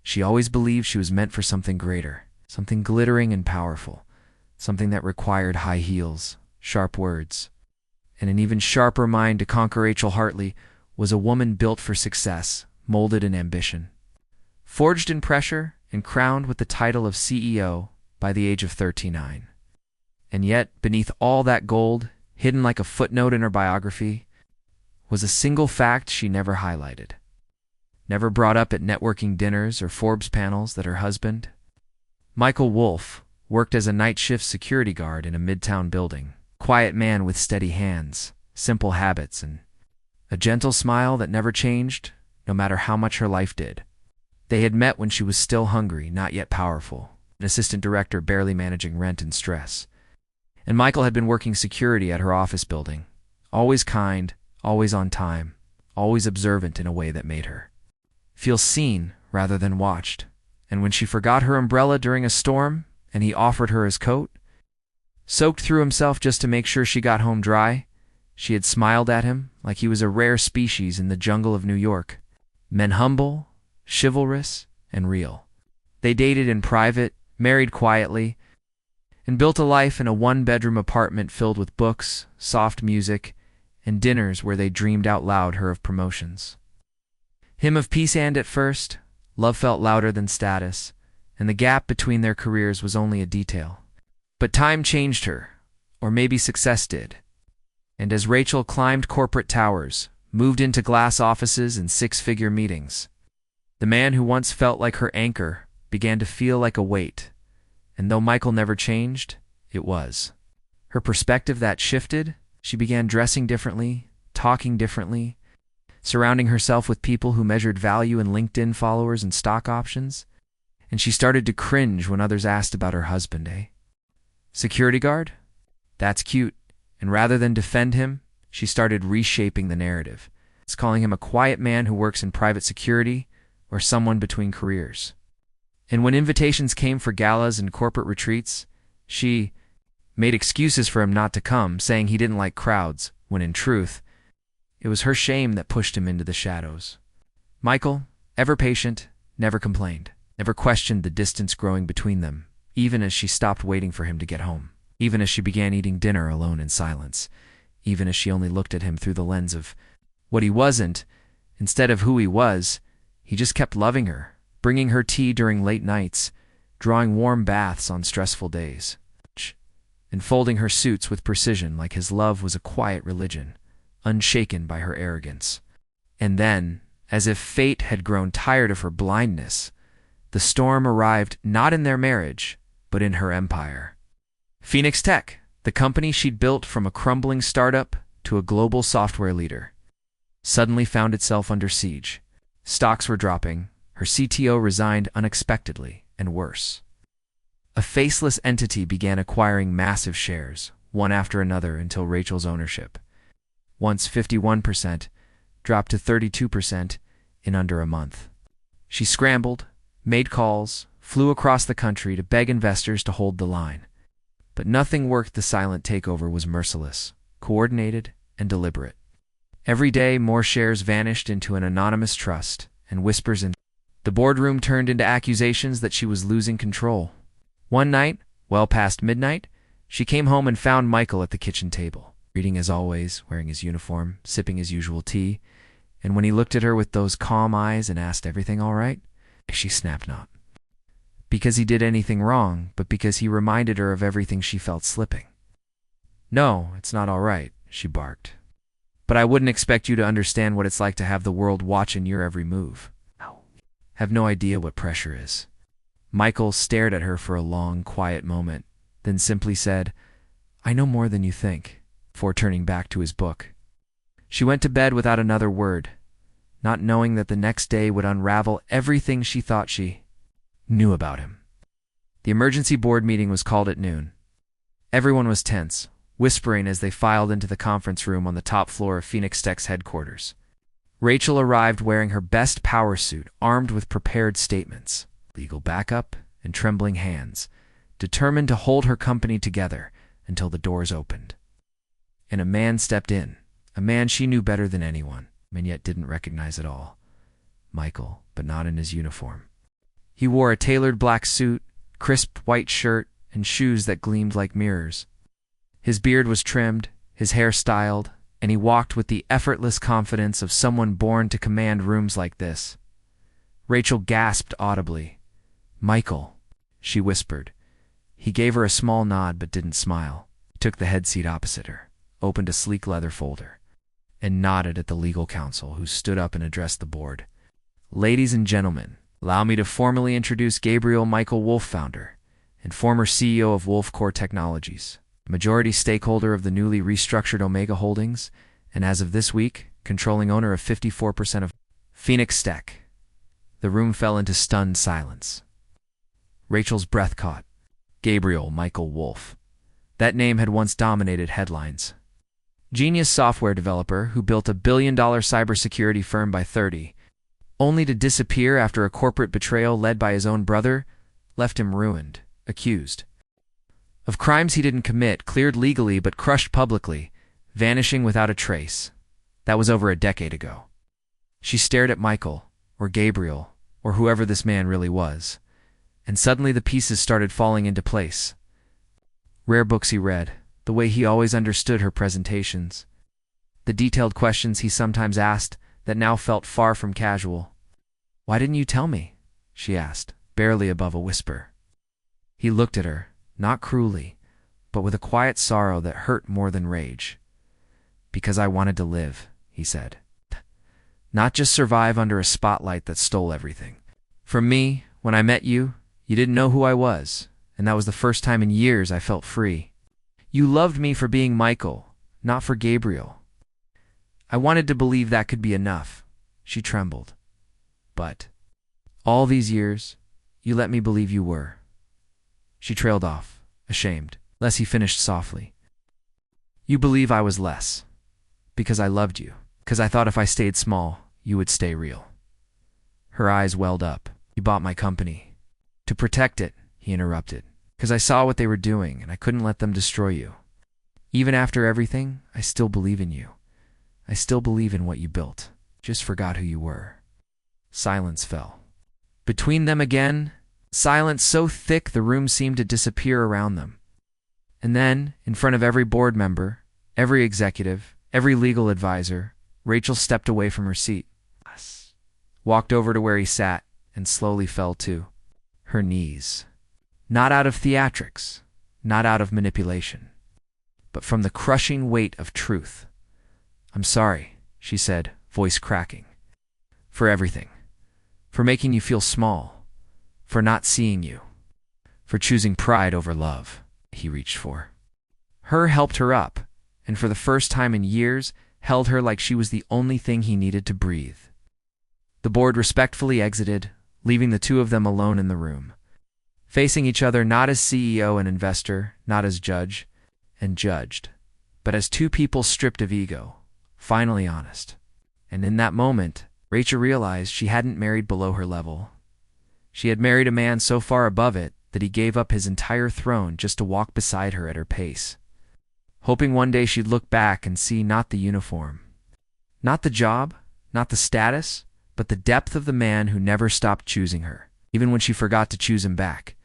She always believed she was meant for something greater, something glittering and powerful, something that required high heels, sharp words, and an even sharper mind to conquer. Rachel Hartley was a woman built for success, molded in ambition. Forged in pressure and crowned with the title of CEO by the age of 39. And yet, beneath all that gold, hidden like a footnote in her biography, was a single fact she never highlighted. Never brought up at networking dinners or Forbes panels that her husband, Michael Wolff, worked as a night shift security guard in a midtown building. Quiet man with steady hands, simple habits, and a gentle smile that never changed, no matter how much her life did. They had met when she was still hungry, not yet powerful, an assistant director barely managing rent and stress. And Michael had been working security at her office building, always kind, always on time, always observant in a way that made her feel seen rather than watched. And when she forgot her umbrella during a storm and he offered her his coat, soaked through himself just to make sure she got home dry, she had smiled at him like he was a rare species in the jungle of New York. Men humble, chivalrous, and real. They dated in private, married quietly, and built a life in a one-bedroom apartment filled with books, soft music, and dinners where they dreamed out loud her of promotions. Him of peace, and at first, love felt louder than status, and the gap between their careers was only a detail. But time changed her, or maybe success did. And as Rachel climbed corporate towers, moved into glass offices and six-figure meetings, the man who once felt like her anchor began to feel like a weight. And though Michael never changed, it was her perspective that shifted. She began dressing differently, talking differently, surrounding herself with people who measured value in LinkedIn followers and stock options. And she started to cringe when others asked about her husband, Security guard? That's cute. And rather than defend him, she started reshaping the narrative. It's calling him a quiet man who works in private security or someone between careers. And when invitations came for galas and corporate retreats, she made excuses for him not to come, saying he didn't like crowds, when in truth, it was her shame that pushed him into the shadows. Michael, ever patient, never complained, never questioned the distance growing between them, even as she stopped waiting for him to get home, even as she began eating dinner alone in silence, even as she only looked at him through the lens of what he wasn't, instead of who he was. He just kept loving her, bringing her tea during late nights, drawing warm baths on stressful days, and folding her suits with precision like his love was a quiet religion, unshaken by her arrogance. And then, as if fate had grown tired of her blindness, the storm arrived not in their marriage, but in her empire. Phoenix Tech, the company she'd built from a crumbling startup to a global software leader, suddenly found itself under siege. Stocks were dropping, her CTO resigned unexpectedly, and worse. A faceless entity began acquiring massive shares, one after another, until Rachel's ownership, once 51%, dropped to 32% in under a month. She scrambled, made calls, flew across the country to beg investors to hold the line. But nothing worked. The silent takeover was merciless, coordinated, and deliberate. Every day, more shares vanished into an anonymous trust, and whispers in the boardroom turned into accusations that she was losing control. One night, well past midnight, she came home and found Michael at the kitchen table, reading as always, wearing his uniform, sipping his usual tea, and when he looked at her with those calm eyes and asked, "Everything all right?" she snapped not. Because he did anything wrong, but because he reminded her of everything she felt slipping. "No, it's not all right," she barked. "But I wouldn't expect you to understand what it's like to have the world watching your every move. Have no idea what pressure is." Michael stared at her for a long, quiet moment, then simply said, "I know more than you think," before turning back to his book. She went to bed without another word, not knowing that the next day would unravel everything she thought she knew about him. The emergency board meeting was called at noon. Everyone was tense, whispering as they filed into the conference room on the top floor of Phoenix Tech's headquarters. Rachel arrived wearing her best power suit, armed with prepared statements, legal backup, and trembling hands, determined to hold her company together until the doors opened. And a man stepped in, a man she knew better than anyone, and yet didn't recognize at all. Michael, but not in his uniform. He wore a tailored black suit, crisp white shirt, and shoes that gleamed like mirrors. His beard was trimmed, his hair styled, and he walked with the effortless confidence of someone born to command rooms like this. Rachel gasped audibly. "Michael," she whispered. He gave her a small nod but didn't smile. He took the head seat opposite her, opened a sleek leather folder, and nodded at the legal counsel, who stood up and addressed the board. "Ladies and gentlemen, allow me to formally introduce Gabriel Michael Wolf, founder and former CEO of Wolf Core Technologies, majority stakeholder of the newly restructured Omega Holdings, and as of this week, controlling owner of 54% of Phoenix Tech." The room fell into stunned silence. Rachel's breath caught. Gabriel Michael Wolf. That name had once dominated headlines. Genius software developer who built a billion-dollar cybersecurity firm by 30, only to disappear after a corporate betrayal led by his own brother left him ruined, accused of crimes he didn't commit, cleared legally but crushed publicly, vanishing without a trace. That was over a decade ago. She stared at Michael, or Gabriel, or whoever this man really was, and suddenly the pieces started falling into place. Rare books he read, the way he always understood her presentations, the detailed questions he sometimes asked that now felt far from casual. "Why didn't you tell me?" she asked, barely above a whisper. He looked at her, not cruelly, but with a quiet sorrow that hurt more than rage. "Because I wanted to live," he said. "Not just survive under a spotlight that stole everything. For me, when I met you, you didn't know who I was, and that was the first time in years I felt free. You loved me for being Michael, not for Gabriel. I wanted to believe that could be enough." She trembled. "But all these years, you let me believe you were." She trailed off, ashamed, lest he finished softly. "You believe I was less. Because I loved you. Because I thought if I stayed small, you would stay real." Her eyes welled up. "You bought my company." "To protect it," he interrupted. "Because I saw what they were doing, and I couldn't let them destroy you. Even after everything, I still believe in you. I still believe in what you built. Just forgot who you were." Silence fell. Between them again, silence so thick the room seemed to disappear around them. And then, in front of every board member, every executive, every legal advisor, Rachel stepped away from her seat, walked over to where he sat, and slowly fell to her knees. Not out of theatrics, not out of manipulation, but from the crushing weight of truth. "I'm sorry," she said, voice cracking. "For everything. For making you feel small. For not seeing you. For choosing pride over love." He reached for her, helped her up, and for the first time in years, held her like she was the only thing he needed to breathe. The board respectfully exited, leaving the two of them alone in the room, facing each other not as CEO and investor, not as judge and judged, but as two people stripped of ego, finally honest. And in that moment, Rachel realized she hadn't married below her level. She had married a man so far above it that he gave up his entire throne just to walk beside her at her pace, hoping one day she'd look back and see not the uniform, not the job, not the status, but the depth of the man who never stopped choosing her, even when she forgot to choose him back.